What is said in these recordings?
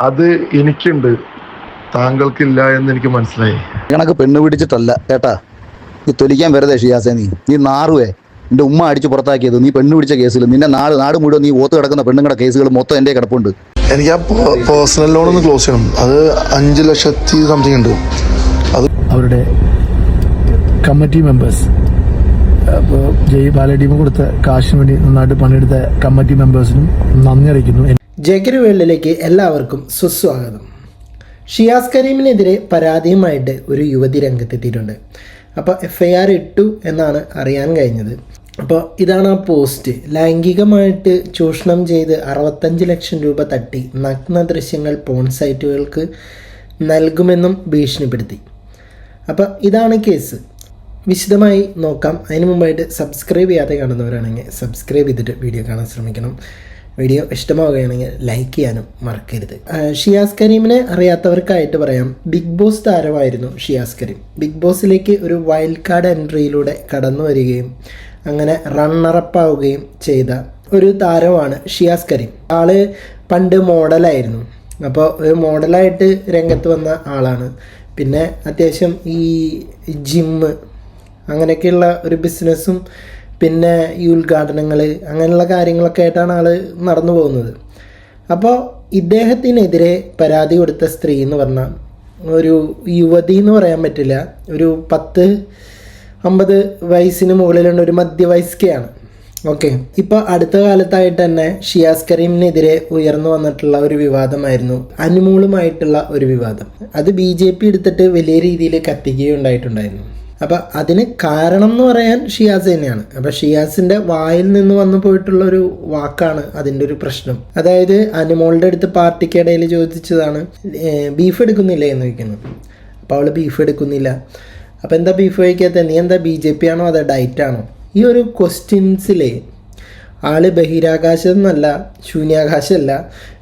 അത് എനിക്കുണ്ട്, താങ്കൾക്കില്ല എന്ന് എനിക്ക് മനസ്സിലായി. കണക്ക് പെണ്ണ് പിടിച്ചിട്ടല്ല കേട്ടാ, നീ തൊലിക്കാൻ വെറുതെ ഷിയാസെ. നീ നാറുവേ. നിന്റെ ഉമ്മ അടിച്ച് പുറത്താക്കിയത് നീ പെണ്ണ് പിടിച്ച കേസിൽ. നിന്നെ നാട് മുഴുവൻ നീ ഓത്ത് കിടക്കുന്ന പെണ്ണുങ്ങളുടെ കേസുകൾ മൊത്തം എൻ്റെ കിടപ്പുണ്ട്. എനിക്ക് ആ പേഴ്സണൽ ലോൺ ഒന്ന് ക്ലോസ് ചെയ്യണം. അത് 5 ലക്ഷത്തി സംതിങ് ഉണ്ട്. അത് അവരുടെ കമ്മിറ്റി മെമ്പേഴ്സ്, അപ്പോൾ ബാലടീമ് കൊടുത്ത കാശിന് വേണ്ടി നന്നായിട്ട് പണിയെടുത്ത കമ്മിറ്റി മെമ്പേഴ്സിനും നന്ദി അറിയിക്കുന്നു. ജേക്കരി വേൾഡിലേക്ക് എല്ലാവർക്കും സുസ്വാഗതം. ഷിയാസ് കരീമിനെതിരെ പരാതിയുമായിട്ട് ഒരു യുവതി രംഗത്തെത്തിയിട്ടുണ്ട്. അപ്പോൾ FIR ഇട്ടു എന്നാണ് അറിയാൻ കഴിഞ്ഞത്. അപ്പോൾ ഇതാണ് ആ പോസ്റ്റ്. ലൈംഗികമായിട്ട് ചൂഷണം ചെയ്ത് 65 ലക്ഷം രൂപ തട്ടി നഗ്ന ദൃശ്യങ്ങൾ പോൺ സൈറ്റുകൾക്ക് നൽകുമെന്നും ഭീഷണിപ്പെടുത്തി. അപ്പോൾ ഇതാണ് കേസ്. വിശദമായി നോക്കാം. അതിന് മുമ്പായിട്ട് സബ്സ്ക്രൈബ് ചെയ്യാതെ കാണുന്നവരാണെങ്കിൽ സബ്സ്ക്രൈബ് ചെയ്തിട്ട് വീഡിയോ കാണാൻ ശ്രമിക്കണം. വീഡിയോ ഇഷ്ടമാവുകയാണെങ്കിൽ ലൈക്ക് ചെയ്യാനും മറക്കരുത്. ഷിയാസ് കരീമിനെ അറിയാത്തവർക്കായിട്ട് പറയാം, ബിഗ് ബോസ് താരമായിരുന്നു ഷിയാസ് കരീം. ബിഗ് ബോസിലേക്ക് ഒരു വൈൽഡ് കാർഡ് എൻട്രിയിലൂടെ കടന്നു വരികയും അങ്ങനെ റണ്ണറപ്പ് ആവുകയും ചെയ്ത ഒരു താരമാണ് ഷിയാസ് കരീം. ആള് പണ്ട് മോഡലായിരുന്നു. അപ്പോൾ ഒരു മോഡലായിട്ട് രംഗത്ത് വന്ന ആളാണ്. പിന്നെ അത്യാവശ്യം ഈ ജിമ്മ് അങ്ങനെയൊക്കെയുള്ള ഒരു ബിസിനസ്സും പിന്നെ ഈ ഉദ്ഘാടനങ്ങൾ അങ്ങനെയുള്ള കാര്യങ്ങളൊക്കെ ആയിട്ടാണ് ആൾ നടന്നു പോകുന്നത്. അപ്പോൾ ഇദ്ദേഹത്തിനെതിരെ പരാതി കൊടുത്ത സ്ത്രീ എന്ന് പറഞ്ഞാൽ ഒരു യുവതി എന്ന് പറയാൻ പറ്റില്ല, ഒരു 10-50 വയസ്സിന് മുകളിലുള്ള ഒരു മധ്യവയസ്കയാണ്. ഓക്കെ, ഇപ്പോൾ അടുത്ത കാലത്തായിട്ട് തന്നെ ഷിയാസ് കരീമിനെതിരെ ഉയർന്നു വന്നിട്ടുള്ള ഒരു വിവാദമായിരുന്നു അനുമോളുമായിട്ടുള്ള ഒരു വിവാദം. അത് BJP എടുത്തിട്ട് വലിയ രീതിയിൽ കത്തിക്കുകയുണ്ടായിട്ടുണ്ടായിരുന്നു. അപ്പം അതിന് കാരണം എന്ന് പറയാൻ ഷിയാസ് തന്നെയാണ്. അപ്പം ഷിയാസിൻ്റെ വായിൽ നിന്ന് വന്നു പോയിട്ടുള്ള ഒരു വാക്കാണ് അതിൻ്റെ ഒരു പ്രശ്നം. അതായത് അനുമോളുടെ അടുത്ത് പാർട്ടിക്കിടയിൽ ചോദിച്ചതാണ് ബീഫ് എടുക്കുന്നില്ലേ എന്ന് ചോദിക്കുന്നു. അപ്പോൾ അവൾ ബീഫ് എടുക്കുന്നില്ല. അപ്പോൾ എന്താ ബീഫ് കഴിക്കാത്ത, നീ എന്താ BJP ആണോ അതോ ഡയറ്റാണോ? ഈ ഒരു ക്വസ്റ്റ്യൻസിലെ ആൾ ബഹിരാകാശം എന്നല്ല, ശൂന്യാകാശമല്ല,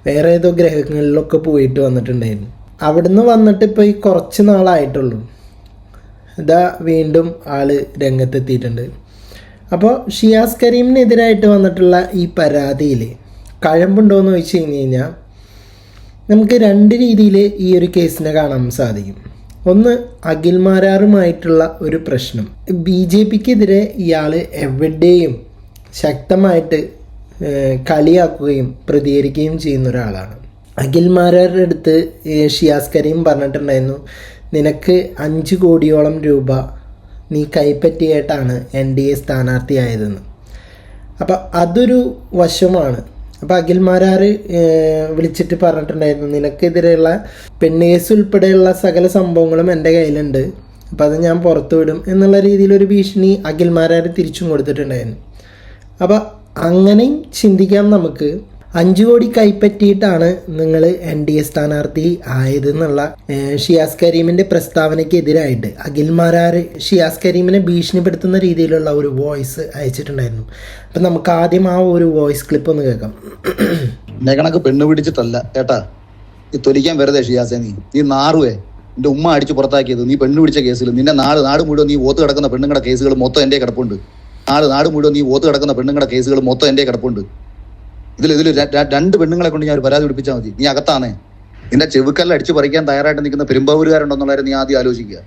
വേറെ ഏതോ ഗ്രഹങ്ങളിലൊക്കെ പോയിട്ട് വന്നിട്ടുണ്ടായിരുന്നു. അവിടുന്ന് വന്നിട്ട് ഇപ്പോൾ ഈ കുറച്ച് നാളായിട്ടുള്ളൂ ഇതാ വീണ്ടും ആള് രംഗത്തെത്തിയിട്ടുണ്ട്. അപ്പോൾ ഷിയാസ് കരീമിനെതിരായിട്ട് വന്നിട്ടുള്ള ഈ പരാതിയിൽ കഴമ്പുണ്ടോ എന്ന് ചോദിച്ചു കഴിഞ്ഞാൽ നമുക്ക് 2 രീതിയിൽ ഈ ഒരു കേസിനെ കാണാൻ സാധിക്കും. ഒന്ന്, അഖിൽമാരാറുമായിട്ടുള്ള ഒരു പ്രശ്നം. BJPക്കെതിരെ ഇയാൾ എവിടെയും ശക്തമായിട്ട് കളിയാക്കുകയും പ്രതികരിക്കുകയും ചെയ്യുന്ന ഒരാളാണ്. അഖിൽമാരാരുടെ അടുത്ത് ഷിയാസ് കരീം പറഞ്ഞിട്ടുണ്ടായിരുന്നു, നിനക്ക് 5 കോടിയോളം രൂപ നീ കൈപ്പറ്റിയായിട്ടാണ് NDA സ്ഥാനാർത്ഥിയായതെന്ന്. അപ്പം അതൊരു വശമാണ്. അപ്പോൾ അഖിൽമാരാർ വിളിച്ചിട്ട് പറഞ്ഞിട്ടുണ്ടായിരുന്നു, നിനക്കെതിരെയുള്ള പെണ്ണേസ് ഉൾപ്പെടെയുള്ള സകല സംഭവങ്ങളും എൻ്റെ കയ്യിലുണ്ട്, അപ്പോൾ അത് ഞാൻ പുറത്തു വിടും എന്നുള്ള രീതിയിലൊരു ഭീഷണി അഖിൽമാരാർ തിരിച്ചും കൊടുത്തിട്ടുണ്ടായിരുന്നു. അപ്പോൾ അങ്ങനെയും ചിന്തിക്കാം നമുക്ക്. 5 കോടി കൈപ്പറ്റിയിട്ടാണ് നിങ്ങൾ NDA സ്ഥാനാർത്ഥി ആയതെന്നുള്ള ഷിയാസ് കരീമിൻ്റെ പ്രസ്താവനയ്ക്ക് എതിരായിട്ട് അഖിൽമാരാർ ഷിയാസ് കരീമിനെ ഭീഷണിപ്പെടുത്തുന്ന രീതിയിലുള്ള ഒരു വോയിസ് അയച്ചിട്ടുണ്ടായിരുന്നു. അപ്പം നമുക്ക് ആദ്യം ആ ഒരു വോയിസ് ക്ലിപ്പ് ഒന്ന് കേൾക്കാം. എന്നെ കണക്ക് പെണ്ണ് പിടിച്ചിട്ടല്ല കേട്ടാ, നീ തൊലിക്കാൻ വെറുതെ ഷിയാസെ. നീ നാറുവേ. നിന്റെ ഉമ്മ അടിച്ച് പുറത്താക്കിയത് നീ പെണ്ണ് പിടിച്ച കേസിൽ. നിന്റെ നാട് മുഴുവൻ നീ ഓത്ത് കിടക്കുന്ന പെണ്ണുങ്ങളുടെ കേസുകൾ മൊത്തം എൻ്റെ കിടപ്പുണ്ട്. നാട് മുഴുവൻ നീ ഓത്ത് കിടക്കുന്ന പെണ്ണുങ്ങളുടെ കേസുകൾ മൊത്തം എൻ്റെ കിടപ്പുണ്ട്. ഇതിൽ 2 പെണ്ണുങ്ങളെ കൊണ്ട് ഞാൻ ഒരു പരാതി പിടിപ്പിച്ചാൽ മതി. നീ അകത്താണേ. നിന്റെ ചെവുക്കല്ല അടിച്ചു പറിക്കാൻ തയ്യാറായിട്ട് നിൽക്കുന്ന പെരുമ്പാവൂരുകാരുണ്ടെന്നുള്ളത് നീ ആദ്യം ആലോചിക്കുക.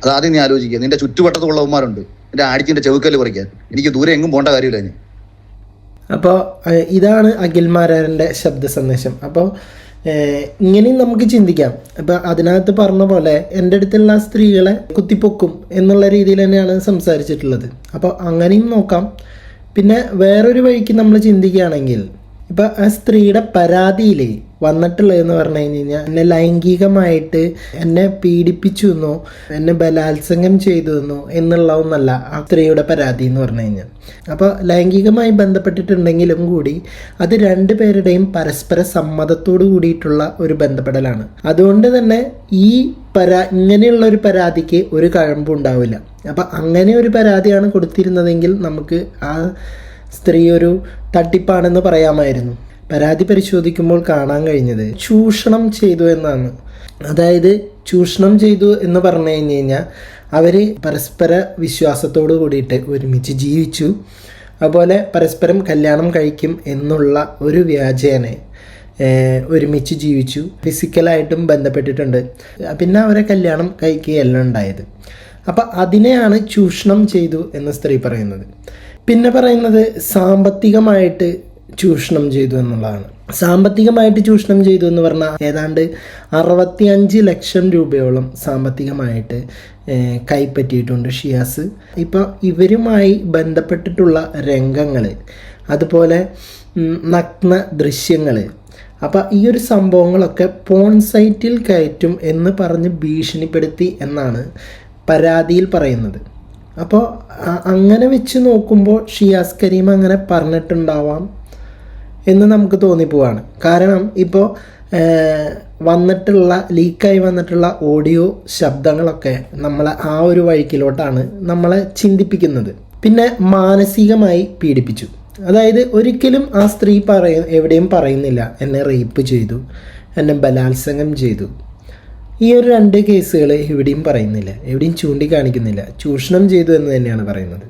അതാദ്യം നീ ആലോചിക്കുക. നിന്റെ ചുറ്റുവട്ടത്തുള്ളവന്മാരുണ്ട് നിന്റെ അടിച്ചിന്റെ ചെവുക്കല്ല് പറിക്കാൻ. എനിക്ക് ദൂരെ എങ്ങും പോകേണ്ട കാര്യമില്ല ഇനി. അപ്പോൾ ഇതാണ് അഖിൽമാരാറിൻ്റെ ശബ്ദ സന്ദേശം. അപ്പോൾ ഇങ്ങനെയും നമുക്ക് ചിന്തിക്കാം. അപ്പോൾ അതിനകത്ത് പറഞ്ഞ പോലെ എൻ്റെ അടുത്തുള്ള സ്ത്രീകളെ കുത്തിപ്പൊക്കും എന്നുള്ള രീതിയിൽ തന്നെയാണ് സംസാരിച്ചിട്ടുള്ളത്. അപ്പോൾ അങ്ങനെയും നോക്കാം. പിന്നെ വേറൊരു വഴിക്ക് നമ്മൾ ചിന്തിക്കുകയാണെങ്കിൽ, ഇപ്പം ആ സ്ത്രീയുടെ പരാതിയിൽ വന്നിട്ടുള്ളതെന്ന് പറഞ്ഞു കഴിഞ്ഞാൽ എന്നെ ലൈംഗികമായിട്ട് എന്നെ പീഡിപ്പിച്ചു എന്നോ എന്നെ ബലാത്സംഗം ചെയ്തു എന്നോ എന്നുള്ളതൊന്നല്ല ആ സ്ത്രീയുടെ പരാതി എന്ന് പറഞ്ഞു കഴിഞ്ഞാൽ. അപ്പോൾ ലൈംഗികമായി ബന്ധപ്പെട്ടിട്ടുണ്ടെങ്കിലും കൂടി അത് 2 പേരുടെയും പരസ്പര സമ്മതത്തോടു കൂടിയിട്ടുള്ള ഒരു ബന്ധപ്പെടലാണ്. അതുകൊണ്ട് തന്നെ ഈ ഇങ്ങനെയുള്ള ഒരു പരാതിക്ക് ഒരു കഴമ്പും ഉണ്ടാവില്ല. അപ്പം അങ്ങനെ ഒരു പരാതിയാണ് കൊടുത്തിരുന്നതെങ്കിൽ നമുക്ക് ആ സ്ത്രീ ഒരു തട്ടിപ്പാണെന്ന് പറയാമായിരുന്നു. പരാതി പരിശോധിക്കുമ്പോൾ കാണാൻ കഴിഞ്ഞത് ചൂഷണം ചെയ്തു എന്നാണ്. അതായത് ചൂഷണം ചെയ്തു എന്ന് പറഞ്ഞു കഴിഞ്ഞാൽ അവർ പരസ്പര വിശ്വാസത്തോടു കൂടിയിട്ട് ഒരുമിച്ച് ജീവിച്ചു. അതുപോലെ പരസ്പരം കല്യാണം കഴിക്കും എന്നുള്ള ഒരു വ്യാജേന ഒരുമിച്ച് ജീവിച്ചു, ഫിസിക്കലായിട്ടും ബന്ധപ്പെട്ടിട്ടുണ്ട്. പിന്നെ അവരെ കല്യാണം കഴിക്കുകയല്ല ഉണ്ടായത്. അപ്പം അതിനെയാണ് ചൂഷണം ചെയ്തു എന്ന് സ്ത്രീ പറയുന്നത്. പിന്നെ പറയുന്നത് സാമ്പത്തികമായിട്ട് ചൂഷണം ചെയ്തു എന്നുള്ളതാണ്. സാമ്പത്തികമായിട്ട് ചൂഷണം ചെയ്തു എന്ന് പറഞ്ഞാൽ ഏതാണ്ട് 65 ലക്ഷം രൂപയോളം സാമ്പത്തികമായിട്ട് കൈപ്പറ്റിയിട്ടുണ്ട് ഷിയാസ്. ഇപ്പോൾ ഇവരുമായി ബന്ധപ്പെട്ടിട്ടുള്ള രംഗങ്ങൾ, അതുപോലെ നഗ്ന ദൃശ്യങ്ങൾ, അപ്പോൾ ഈ ഒരു സംഭവങ്ങളൊക്കെ പോൺ സൈറ്റിൽ കയറ്റും എന്ന് പറഞ്ഞ് ഭീഷണിപ്പെടുത്തി എന്നാണ് പരാതിയിൽ പറയുന്നത്. അപ്പോൾ അങ്ങനെ വെച്ച് നോക്കുമ്പോൾ ഷിയാസ് കരീം അങ്ങനെ പറഞ്ഞിട്ടുണ്ടാവാം എന്ന് നമുക്ക് തോന്നിപ്പോവാണ്. കാരണം ഇപ്പോൾ ലീക്കായി വന്നിട്ടുള്ള ഓഡിയോ ശബ്ദങ്ങളൊക്കെ നമ്മളെ ആ ഒരു വഴിക്കിലോട്ടാണ് നമ്മളെ ചിന്തിപ്പിക്കുന്നത്. പിന്നെ മാനസികമായി പീഡിപ്പിച്ചു. അതായത് ഒരിക്കലും ആ സ്ത്രീ എവിടെയും പറയുന്നില്ല എന്നെ റേപ്പ് ചെയ്തു, എന്നെ ബലാത്സംഗം ചെയ്തു. ഈ ഒരു 2 കേസുകൾ എവിടെയും പറയുന്നില്ല, എവിടെയും ചൂണ്ടിക്കാണിക്കുന്നില്ല. ചൂഷണം ചെയ്തു എന്ന് തന്നെയാണ് പറയുന്നത്.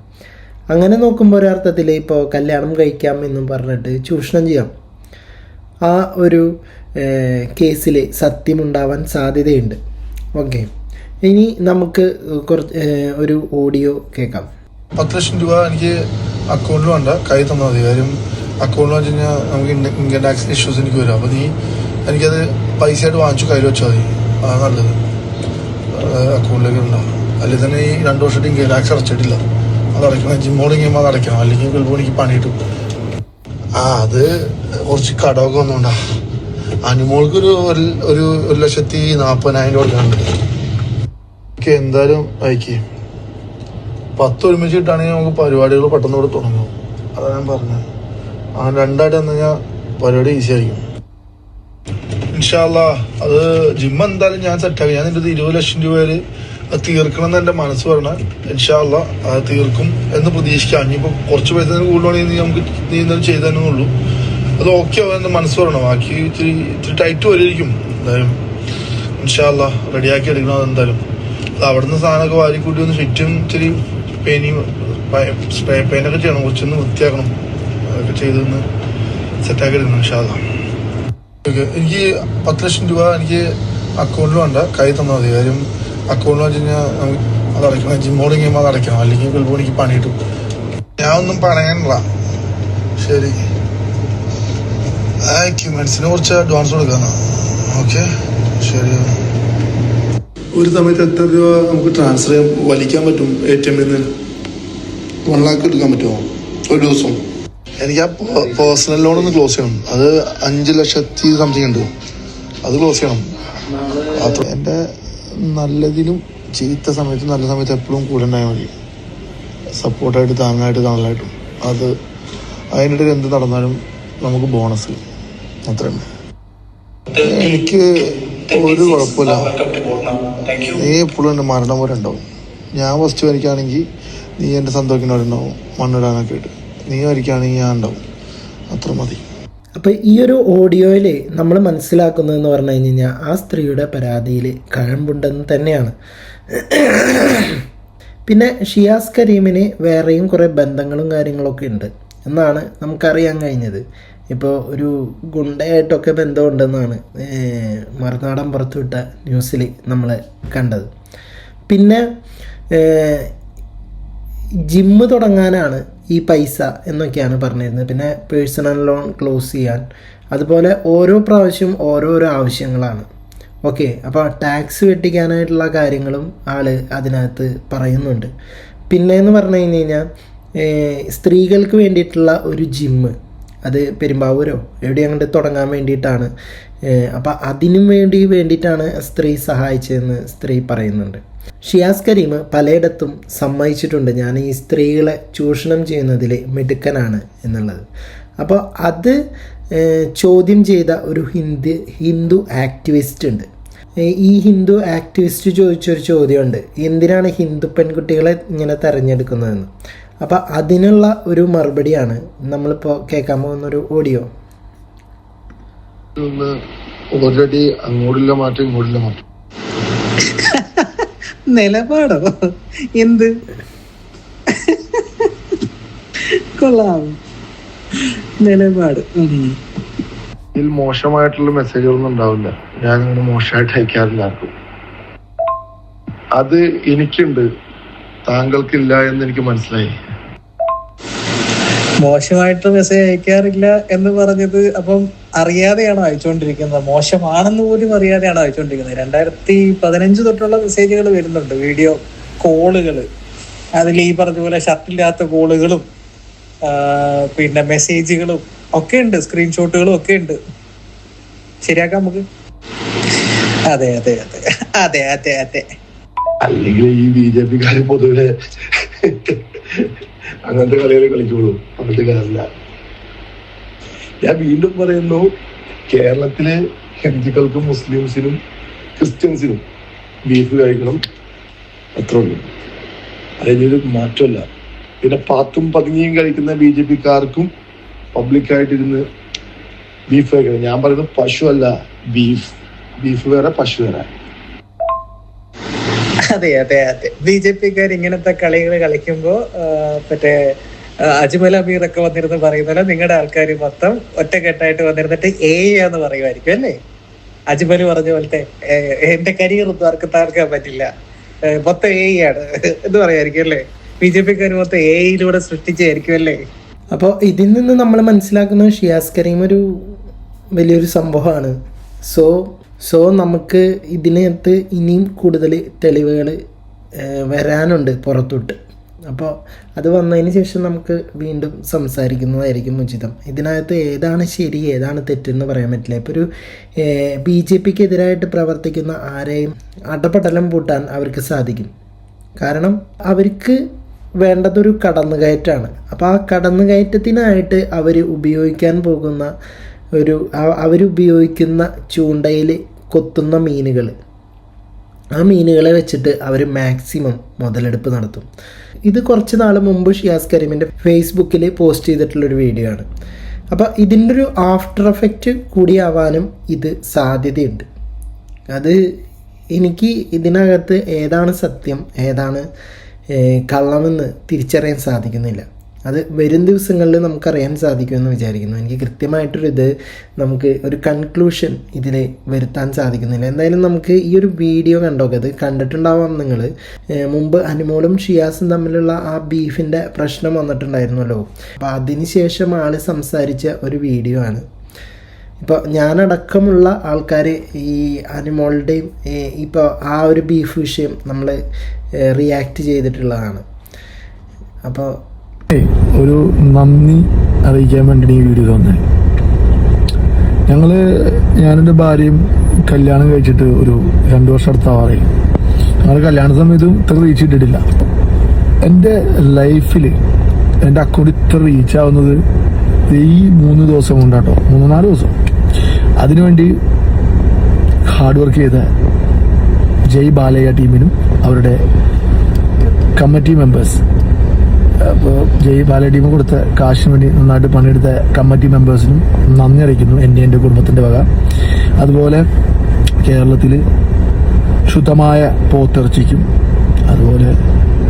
അങ്ങനെ നോക്കുമ്പോൾ ഒരർത്ഥത്തിൽ ഇപ്പോൾ കല്യാണം കഴിക്കാം എന്നും പറഞ്ഞിട്ട് ചൂഷണം ചെയ്യാം. ആ ഒരു കേസിൽ സത്യമുണ്ടാവാൻ സാധ്യതയുണ്ട്. ഓക്കെ, ഇനി നമുക്ക് ഒരു ഓഡിയോ കേൾക്കാം. 10 ലക്ഷം രൂപ എനിക്ക് അക്കൗണ്ടിൽ വേണ്ട, കൈ തന്നാൽ മതി. കാര്യം അക്കൗണ്ടിൽ വെച്ച് കഴിഞ്ഞാൽ നമുക്ക് ഇൻകം ടാക്സ് ഇഷ്യൂസ് എനിക്ക് വരും. അപ്പോൾ നീ എനിക്കത് പൈസയായിട്ട് വാങ്ങിച്ചു കയ്യിൽ വെച്ചാൽ മതി, അതാണ് നല്ലത്. അക്കൗണ്ടിലേക്ക് ഉണ്ടാവും. അല്ലെങ്കിൽ തന്നെ ഈ 2 വർഷമായിട്ട് ഇൻകം ടാക്സ് അടച്ചിട്ടില്ല, അത് അടയ്ക്കണം. ജിമ്മോട് ഇങ്ങനെ അത് അടയ്ക്കണം, അല്ലെങ്കിൽ ചിലപ്പോൾ എനിക്ക് പണി കിട്ടും. അത് കുറച്ച് കടമൊക്കെ വന്നുകൊണ്ടാ. അനുമോൾക്ക് ഒരു 1,40,000 കൊടുക്കാനുണ്ട്. എന്തായാലും അയക്കേ 10 ഒരുമിച്ച് കിട്ടുകയാണെങ്കിൽ നമുക്ക് പരിപാടികൾ പെട്ടെന്ന് ഇവിടെ തുടങ്ങും. അതാണ് ഞാൻ പറഞ്ഞത്. അങ്ങനെ 2ആയിട്ട് വന്നു കഴിഞ്ഞാൽ പരിപാടി ഈസി ആയിരിക്കും. ഇൻഷാ അല്ലാ അത് ജിമ്മ എന്തായാലും ഞാൻ സെറ്റാക്കി. ഞാൻ നിന്റെ 20 ലക്ഷം രൂപയിൽ അത് തീർക്കണം എന്ന് എൻ്റെ മനസ്സ് പറഞ്ഞാൽ ഇൻഷാ അല്ലാ അത് തീർക്കും എന്ന് പ്രതീക്ഷിക്കാം. ഇനിയിപ്പോൾ കുറച്ച് പൈസ കൂടുതലാണെങ്കിൽ നീ എന്തായാലും ചെയ്തു തന്നെ ഉള്ളൂ. അത് ഓക്കെ ആവും എൻ്റെ മനസ്സ് പറയണം. ബാക്കി ഇത്തിരി ടൈറ്റ് വരുമായിരിക്കും. എന്തായാലും ഇൻഷാ അല്ലാ റെഡിയാക്കി എടുക്കണം. അതെന്തായാലും അത് അവിടെ നിന്ന് സാധനമൊക്കെ വാരിക്കൂട്ടി ഒന്ന് ഫിറ്റും ഇത്തിരി സ്പ്രേ പെയിനൊക്കെ ചെയ്യണം, കുറച്ചൊന്ന് വൃത്തിയാക്കണം. അതൊക്കെ ചെയ്തൊന്ന് സെറ്റാക്കി എടുക്കണം ഇൻഷാ അല്ലാ. എനിക്ക് 10 ലക്ഷം രൂപ എനിക്ക് അക്കൗണ്ടിൽ വേണ്ട, കൈ തന്നാൽ മതി. കാര്യം അക്കൗണ്ടിൽ വെച്ച് കഴിഞ്ഞാൽ നമുക്ക് അത് അടയ്ക്കണം. ജിമ്മോട് ഇങ്ങനെ അത് അടയ്ക്കണം, അല്ലെങ്കിൽ ചിലപ്പോൾ എനിക്ക് പണി കിട്ടും. ഞാൻ ഒന്നും പറയാനില്ല. ശരി, എക്യുപ്മെന്റ്സിന് കുറച്ച് അഡ്വാൻസ് കൊടുക്കാന്നാ. ഓക്കെ ശരി. ഒരു സമയത്ത് എത്ര രൂപ നമുക്ക് ട്രാൻസ്ഫർ ചെയ്യാൻ വലിക്കാൻ പറ്റും ATM ൽ നിന്ന്? 1 lakh എടുക്കാൻ പറ്റുമോ ഒരു ദിവസം? എനിക്ക് ആ പേഴ്സണൽ ലോൺ ഒന്ന് ക്ലോസ് ചെയ്യണം. അത് 5 ലക്ഷത്തി സംതിങ് ഉണ്ട്, അത് ക്ലോസ് ചെയ്യണം. എൻ്റെ നല്ലതിലും ചീത്ത സമയത്തും നല്ല സമയത്ത് എപ്പോഴും കൂടെ ഉണ്ടായാൽ മതി. സപ്പോർട്ടായിട്ട് താങ്ങായിട്ട് തണലായിട്ടും. അത് അതിനിടയിൽ എന്ത് നടന്നാലും നമുക്ക് ബോണസ് അത്രയും. എനിക്ക് ഒരു കുഴപ്പമില്ല. നീ എപ്പോഴും എൻ്റെ മരണം പോലെ ഉണ്ടാവും. ഞാൻ ഫസ്റ്റ് വരയ്ക്കുകയാണെങ്കിൽ നീ എൻ്റെ സന്തോഷത്തിനോടുണ്ടാവും, മണ്ണിടാനൊക്കെ ആയിട്ട്. നീ വരയ്ക്കുകയാണെങ്കിൽ ഞാൻ ഉണ്ടാവും, അത്ര മതി. അപ്പോൾ ഈ ഒരു ഓഡിയോയിൽ നമ്മൾ മനസ്സിലാക്കുന്നതെന്ന് പറഞ്ഞു കഴിഞ്ഞാൽ ആ സ്ത്രീയുടെ പരാതിയിൽ കഴമ്പുണ്ടെന്ന് തന്നെയാണ്. പിന്നെ ഷിയാസ് കരീമിന് വേറെയും കുറേ ബന്ധങ്ങളും കാര്യങ്ങളൊക്കെ ഉണ്ട് എന്നാണ് നമുക്കറിയാൻ കഴിഞ്ഞത്. ഇപ്പോൾ ഒരു ഗുണ്ടയായിട്ടൊക്കെ ബന്ധമുണ്ടെന്നാണ് മറുനാടൻ പുറത്തുവിട്ട ന്യൂസിൽ നമ്മൾ കണ്ടത്. പിന്നെ ജിമ്മ് തുടങ്ങാനാണ് ഈ പൈസ എന്നൊക്കെയാണ് പറഞ്ഞിരുന്നത്. പിന്നെ പേഴ്സണൽ ലോൺ ക്ലോസ് ചെയ്യാൻ, അതുപോലെ ഓരോ പ്രാവശ്യം ഓരോരോ ആവശ്യങ്ങളാണ്. ഓക്കെ, അപ്പോൾ ടാക്സ് വെട്ടിക്കാനായിട്ടുള്ള കാര്യങ്ങളും ആൾ അതിനകത്ത് പറയുന്നുണ്ട്. പിന്നെ എന്ന് പറഞ്ഞു കഴിഞ്ഞാൽ സ്ത്രീകൾക്ക് വേണ്ടിയിട്ടുള്ള ഒരു ജിമ്മ്, അത് പെരുമ്പാവൂരോ എവിടെ അങ്ങോട്ട് തുടങ്ങാൻ വേണ്ടിയിട്ടാണ്. അപ്പോൾ അതിനും വേണ്ടിയിട്ടാണ് സ്ത്രീ സഹായിച്ചതെന്ന് സ്ത്രീ പറയുന്നുണ്ട്. ഷിയാസ് കരീം പലയിടത്തും സമ്മതിച്ചിട്ടുണ്ട് ഞാൻ ഈ സ്ത്രീകളെ ചൂഷണം ചെയ്യുന്നതിൽ മിടുക്കനാണ് എന്നുള്ളത്. അപ്പോൾ അത് ചോദ്യം ചെയ്ത ഒരു ഹിന്ദു ആക്ടിവിസ്റ്റ് ഉണ്ട്. ഈ ഹിന്ദു ആക്ടിവിസ്റ്റ് ചോദിച്ചൊരു ചോദ്യമുണ്ട്, എന്തിനാണ് ഹിന്ദു പെൺകുട്ടികളെ ഇങ്ങനെ തിരഞ്ഞെടുക്കുന്നതെന്ന്. അപ്പോൾ അതിനുള്ള ഒരു മറുപടിയാണ് നമ്മളിപ്പോൾ കേൾക്കാൻ പോകുന്നൊരു ഓഡിയോ. ഓൾറെഡി അങ്ങോട്ടില്ല മാറ്റം ഇങ്ങോട്ടില്ല മാറ്റം നിലപാടോ എന്ത് കൊള്ളാം നിലപാട്. ഇതിൽ മോശമായിട്ടുള്ള മെസ്സേജുകളൊന്നും ഉണ്ടാവില്ല. ഞാൻ അങ്ങനെ മോശമായിട്ട് അയക്കാറില്ല ആർക്കും. അത് എനിക്കുണ്ട്, താങ്കൾക്കില്ല എന്ന് എനിക്ക് മനസ്സിലായി. മോശമായിട്ട് മെസ്സേജ് അയക്കാറില്ല എന്ന് പറഞ്ഞത് അപ്പം അറിയാതെയാണോ അയച്ചുകൊണ്ടിരിക്കുന്നത്? മോശമാണെന്ന് പോലും അറിയാതെയാണോ അയച്ചുകൊണ്ടിരിക്കുന്നത്? 2015 തൊട്ടുള്ള മെസ്സേജുകൾ വരുന്നുണ്ട്, വീഡിയോ കോളുകൾ. അതിൽ ഈ പറഞ്ഞ പോലെ ഷർട്ടില്ലാത്ത കോളുകളും പിന്നെ മെസ്സേജുകളും ഒക്കെ ഉണ്ട്, സ്ക്രീൻഷോട്ടുകളും ഒക്കെ ഉണ്ട്. ശരിയാക്കാം നമുക്ക്. അതെ അതെ അതെ അതെ അതെ അതെ. അല്ലെങ്കിൽ ഈ BJP-ക്കാര് പൊതുവെ അങ്ങനത്തെ കളികൾ കളിക്കുള്ളൂ, അങ്ങനത്തെ കാര്യമില്ല. ഞാൻ വീണ്ടും പറയുന്നു, കേരളത്തിലെ ഹിന്ദുക്കൾക്കും മുസ്ലിംസിനും ക്രിസ്ത്യൻസിനും ബീഫ് കഴിക്കണം, അത്ര ഉള്ളൂ. അതിനൊരു മാറ്റമല്ല. പിന്നെ പാത്തും പതുങ്ങിയും കഴിക്കുന്ന BJP-ക്കാർക്കും പബ്ലിക്കായിട്ടിരുന്ന് ബീഫ് കഴിക്കണം. ഞാൻ പറയുന്നത് പശു അല്ല, ബീഫ് വേറെ, പശു വേറെ. അതെ അതെ അതെ. BJP-ക്കാർ ഇങ്ങനത്തെ കളികൾ കളിക്കുമ്പോ മറ്റേ അജ്മൽ അമീർ ഒക്കെ വന്നിരുന്ന് പറയുന്നല്ലോ, നിങ്ങളുടെ ആൾക്കാർ മൊത്തം ഒറ്റക്കെട്ടായിട്ട് വന്നിരുന്നിട്ട് എന്ന് പറയുമായിരിക്കും അല്ലേ? അജ്മൽ പറഞ്ഞ പോലത്തെ എന്റെ കരിയർ ഒന്നും ആർക്കും താർക്കാൻ പറ്റില്ല, മൊത്തം ആണ് എന്ന് പറയായിരിക്കും അല്ലേ? BJP-ക്കാർ മൊത്തം യിലൂടെ സൃഷ്ടിച്ചായിരിക്കും അല്ലേ? അപ്പോൾ ഇതിൽ നിന്ന് നമ്മൾ മനസ്സിലാക്കുന്നത് ഷിയാസ് കരീം ഒരു വലിയൊരു സംഭവമാണ്. സോ നമുക്ക് ഇതിനകത്ത് ഇനിയും കൂടുതൽ തെളിവുകൾ വരാനുണ്ട് പുറത്തോട്ട്. അപ്പോൾ അത് വന്നതിന് ശേഷം നമുക്ക് വീണ്ടും സംസാരിക്കുന്നതായിരിക്കും ഉചിതം. ഇതിനകത്ത് ഏതാണ് ശരി ഏതാണ് തെറ്റെന്ന് പറയാൻ പറ്റില്ല. ഇപ്പോൾ ഒരു BJP-ക്കെതിരായിട്ട് പ്രവർത്തിക്കുന്ന ആരെയും അടപടലം പൂട്ടാൻ അവർക്ക് സാധിക്കും. കാരണം അവർക്ക് വേണ്ടതൊരു കടന്നുകയറ്റമാണ്. അപ്പോൾ ആ കടന്നുകയറ്റത്തിനായിട്ട് അവരുപയോഗിക്കുന്ന ചൂണ്ടയിൽ കൊത്തുന്ന മീനുകൾ, ആ മീനുകളെ വെച്ചിട്ട് അവർ മാക്സിമം മുതലെടുപ്പ് നടത്തും. ഇത് കുറച്ച് നാൾ മുമ്പ് ഷിയാസ് കരീമിൻ്റെ ഫേസ്ബുക്കിൽ പോസ്റ്റ് ചെയ്തിട്ടുള്ളൊരു വീഡിയോ ആണ്. അപ്പോൾ ഇതിൻ്റെ ഒരു ആഫ്റ്റർ എഫക്റ്റ് കൂടിയാവാനും ഇത് സാധ്യതയുണ്ട്. അത് എനിക്ക് ഇതിനകത്ത് ഏതാണ് സത്യം ഏതാണ് കള്ളമെന്ന് തിരിച്ചറിയാൻ സാധിക്കുന്നില്ല. അത് വരും ദിവസങ്ങളിൽ നമുക്കറിയാൻ സാധിക്കുമെന്ന് വിചാരിക്കുന്നു. എനിക്ക് കൃത്യമായിട്ടൊരു നമുക്ക് ഒരു കൺക്ലൂഷൻ ഇതിൽ വരുത്താൻ സാധിക്കുന്നില്ല. എന്തായാലും നമുക്ക് ഈ ഒരു വീഡിയോ അത് കണ്ടിട്ടുണ്ടാവാം നിങ്ങൾ. മുമ്പ് അനുമോളും ഷിയാസും തമ്മിലുള്ള ആ ബീഫിൻ്റെ പ്രശ്നം വന്നിട്ടുണ്ടായിരുന്നല്ലോ. അപ്പോൾ അതിന് ശേഷം ആൾ സംസാരിച്ച ഒരു വീഡിയോ ആണ്. ഇപ്പോൾ ഞാനടക്കമുള്ള ആൾക്കാർ ഈ അനുമോളുടെയും ഇപ്പോൾ ആ ഒരു ബീഫ് വിഷയം നമ്മൾ റിയാക്ട് ചെയ്തിട്ടുള്ളതാണ്. അപ്പോൾ ഒരു നന്ദി അറിയിക്കാൻ വേണ്ടി ഈ വീഡിയോ തന്നെ. ഞാനെൻ്റെ ഭാര്യയും കല്യാണം കഴിച്ചിട്ട് ഒരു 2 വർഷം അടുത്താവാറേ. ഞങ്ങൾ കല്യാണ സമയത്തും ഇത്ര റീച്ച് ഇട്ടിട്ടില്ല. എൻ്റെ ലൈഫിൽ എൻ്റെ അക്കൗണ്ട് ഇത്ര റീച്ച് ആവുന്നത് ഈ 3 ദിവസം കൊണ്ടാട്ടോ, 3-4 ദിവസം. അതിനുവേണ്ടി ഹാർഡ് വർക്ക് ചെയ്ത ജയ് ബാലയ്യ ടീമിനും അവരുടെ കമ്മിറ്റി മെമ്പേഴ്സ്, അപ്പോൾ ജയ് ബാലയ്യ ടീം കൊടുത്ത കാശിന് വേണ്ടി നന്നായിട്ട് പണിയെടുത്ത കമ്മിറ്റി മെമ്പേഴ്സിനും നന്ദി അറിയിക്കുന്നു എൻ്റെ കുടുംബത്തിൻ്റെ വക. അതുപോലെ കേരളത്തിൽ ശുദ്ധമായ പോത്തിറച്ചിക്കും അതുപോലെ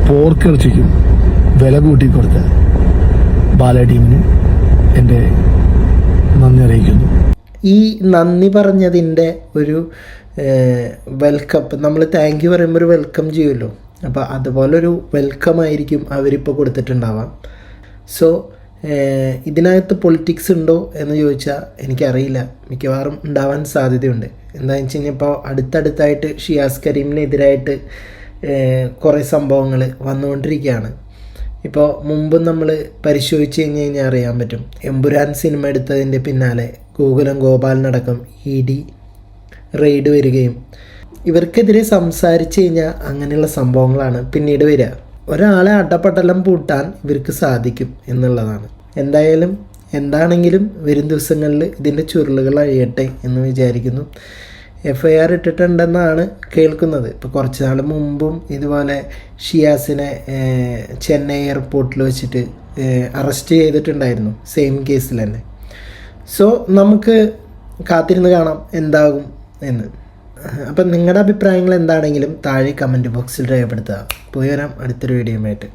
പോർക്കിറച്ചിക്കും വില കൂട്ടിക്കൊടുത്ത ബാലയ്യ ടീമിന് എൻ്റെ നന്ദി അറിയിക്കുന്നു. ഈ നന്ദി പറഞ്ഞതിൻ്റെ ഒരു വെൽക്കം, നമ്മൾ താങ്ക് യു പറയുമ്പോൾ ഒരു വെൽക്കം ചെയ്യുമല്ലോ, അപ്പോൾ അതുപോലൊരു വെൽക്കം ആയിരിക്കും അവരിപ്പോൾ കൊടുത്തിട്ടുണ്ടാവാം. സോ ഇതിനകത്ത് പൊളിറ്റിക്സ് ഉണ്ടോ എന്ന് ചോദിച്ചാൽ എനിക്കറിയില്ല, മിക്കവാറും ഉണ്ടാവാൻ സാധ്യതയുണ്ട്. എന്താണെന്ന് വെച്ച് കഴിഞ്ഞാൽ ഇപ്പോൾ അടുത്തടുത്തായിട്ട് ഷിയാസ് കരീമിനെതിരായിട്ട് കുറേ സംഭവങ്ങൾ വന്നുകൊണ്ടിരിക്കുകയാണ്. ഇപ്പോൾ മുമ്പ് നമ്മൾ പരിശോധിച്ച് കഴിഞ്ഞാൽ അറിയാൻ പറ്റും, എമ്പുരാൻ സിനിമ എടുത്തതിൻ്റെ പിന്നാലെ ഗോകുലം ഗോപാലിനടക്കം ED റെയ്ഡ് വരികയും ഇവർക്കെതിരെ സംസാരിച്ച് കഴിഞ്ഞാൽ അങ്ങനെയുള്ള സംഭവങ്ങളാണ് പിന്നീട് വരിക. ഒരാളെ അടപടലം പൂട്ടാൻ ഇവർക്ക് സാധിക്കും എന്നുള്ളതാണ്. എന്താണെങ്കിലും വരും ദിവസങ്ങളിൽ ഇതിൻ്റെ ചുരുളുകൾ അഴിയട്ടെ എന്ന് വിചാരിക്കുന്നു. FIR ഇട്ടിട്ടുണ്ടെന്നാണ് കേൾക്കുന്നത്. ഇപ്പോൾ കുറച്ച് നാൾ മുമ്പും ഇതുപോലെ ഷിയാസിനെ ചെന്നൈ എയർപോർട്ടിൽ വെച്ചിട്ട് അറസ്റ്റ് ചെയ്തിട്ടുണ്ടായിരുന്നു, സെയിം കേസിൽ തന്നെ. സോ നമുക്ക് കാത്തിരുന്ന് കാണാം എന്താകും എന്ന്. അപ്പം നിങ്ങളുടെ അഭിപ്രായങ്ങൾ എന്താണെങ്കിലും താഴെ കമൻറ്റ് ബോക്സിൽ രേഖപ്പെടുത്തുക. പോയി വരാം അടുത്തൊരു വീഡിയോയുമായിട്ട്.